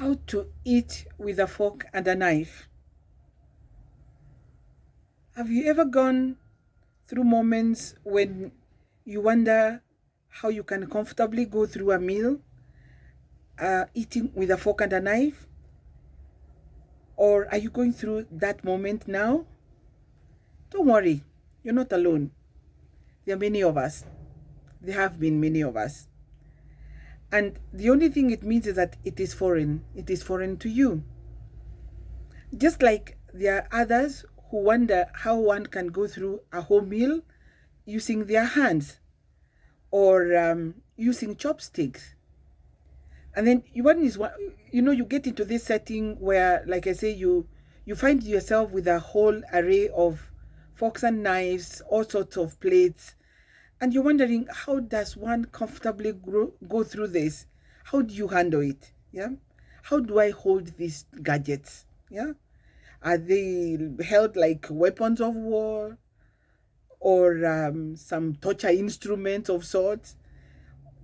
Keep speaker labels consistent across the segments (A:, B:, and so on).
A: how to eat with a fork and a knife. Have you ever gone through moments when you wonder how you can comfortably go through a meal eating with a fork and a knife? Or are you going through that moment now? Don't worry, you're not alone. There are many of us. There have been many of us. And the only thing it means is that it is foreign. It is foreign to you. Just like there are others who wonder how one can go through a whole meal using their hands or using chopsticks. And then you get into this setting where, like I say, you find yourself with a whole array of forks and knives, all sorts of plates, and you're wondering, how does one comfortably go through this? How do you handle it? Yeah. How do I hold these gadgets? Yeah. Are they held like weapons of war or some torture instruments of sorts?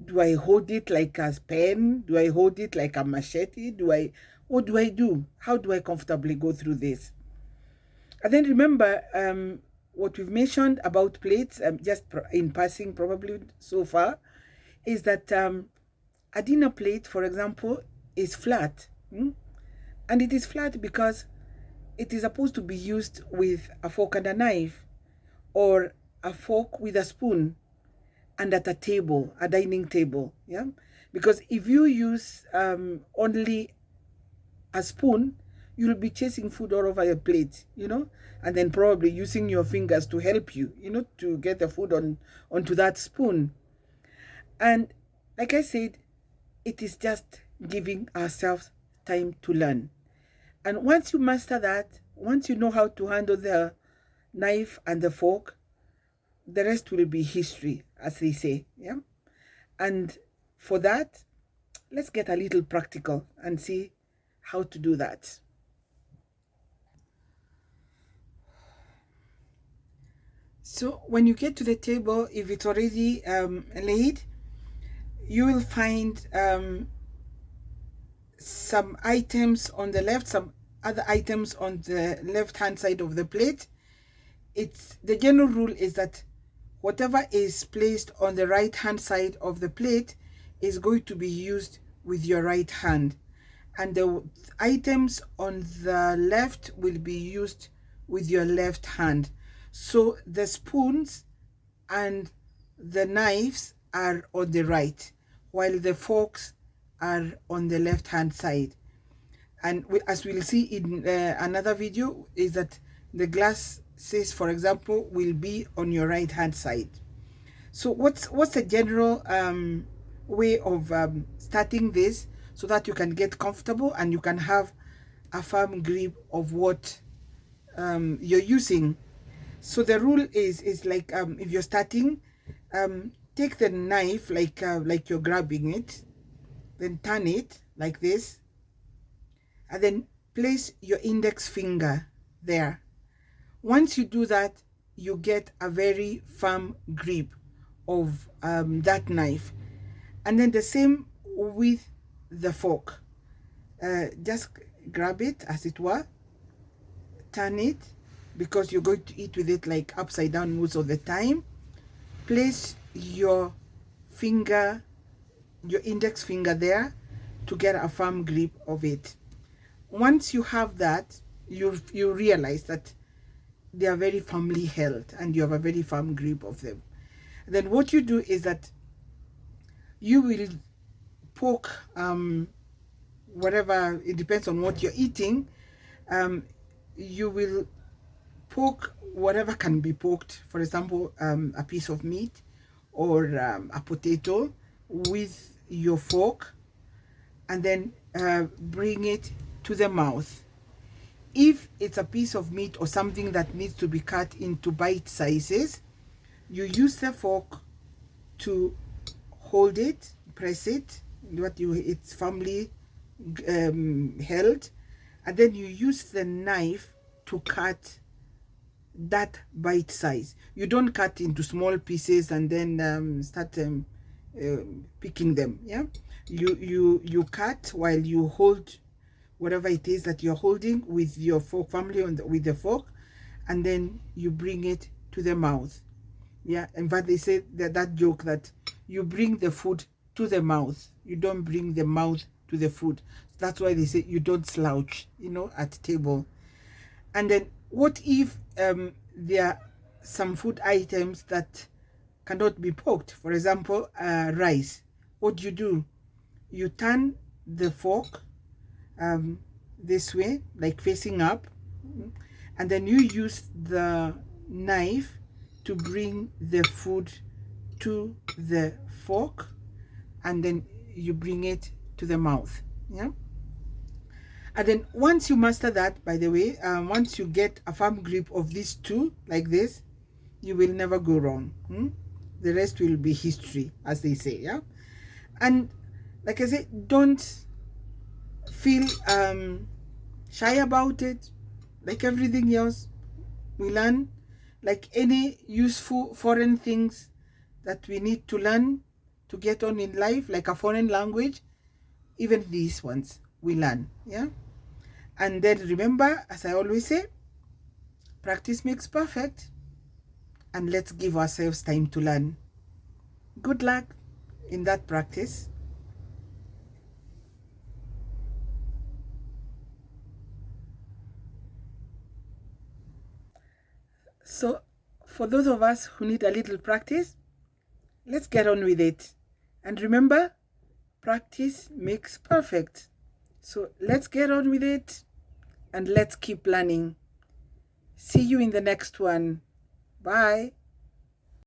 A: Do I hold it like a pen? Do I hold it like a machete? What do I do? How do I comfortably go through this? And then remember what we've mentioned about plates, just in passing probably so far, is that a dinner plate, for example, is flat. And it is flat because it is supposed to be used with a fork and a knife, or a fork with a spoon, and at a table, a dining table. Yeah, because if you use only a spoon, you'll be chasing food all over your plate, and then probably using your fingers to help you, to get the food onto that spoon. And like I said, it is just giving ourselves time to learn. And once you master that, once you know how to handle the knife and the fork, the rest will be history, as they say. Yeah. And for that, let's get a little practical and see how to do that. So when you get to the table, if it's already laid, you will find some items on the left, some other items on the left hand side of the plate. The general rule is that whatever is placed on the right hand side of the plate is going to be used with your right hand, and the items on the left will be used with your left hand. So the spoons and the knives are on the right, while the forks are on the left hand side. And as we'll see in another video, is that the glasses, for example, will be on your right hand side. So what's a general way of starting this, so that you can get comfortable and you can have a firm grip of what you're using? So the rule is like, if you're starting, take the knife like you're grabbing it, then turn it like this, and then place your index finger there. Once you do that, you get a very firm grip of that knife. And then the same with the fork. Just grab it, as it were, turn it, because you're going to eat with it like upside down most of the time. Place your finger, your index finger there, to get a firm grip of it. Once you have that, you realize that they are very firmly held and you have a very firm grip of them. And then what you do is that you will poke whatever, it depends on what you're eating, you will poke whatever can be poked, for example, a piece of meat or a potato, with your fork, and then bring it to the mouth. If it's a piece of meat or something that needs to be cut into bite sizes, you use the fork to hold it, press it, it's firmly held, and then you use the knife to cut that bite size. You don't cut into small pieces and then start picking them. Yeah, you cut while you hold whatever it is that you're holding with your fork, family with the fork, and then you bring it to the mouth. Yeah, in fact, they say that joke that you bring the food to the mouth, you don't bring the mouth to the food. That's why they say you don't slouch, at table. And then what if there are some food items that cannot be poked? For example, rice. What do? You turn the fork this way, like facing up, and then you use the knife to bring the food to the fork, and then you bring it to the mouth. Yeah. And then once you master that, by the way, once you get a firm grip of these two like this, you will never go wrong. The rest will be history, as they say. Yeah. And like I said, don't feel shy about it. Like everything else we learn, like any useful foreign things that we need to learn to get on in life, like a foreign language, even these ones we learn. Yeah. And then remember, as I always say, practice makes perfect, and let's give ourselves time to learn. Good luck in that practice. So for those of us who need a little practice, let's get on with it. And remember, practice makes perfect. So let's get on with it and let's keep learning. See you in the next one. Bye.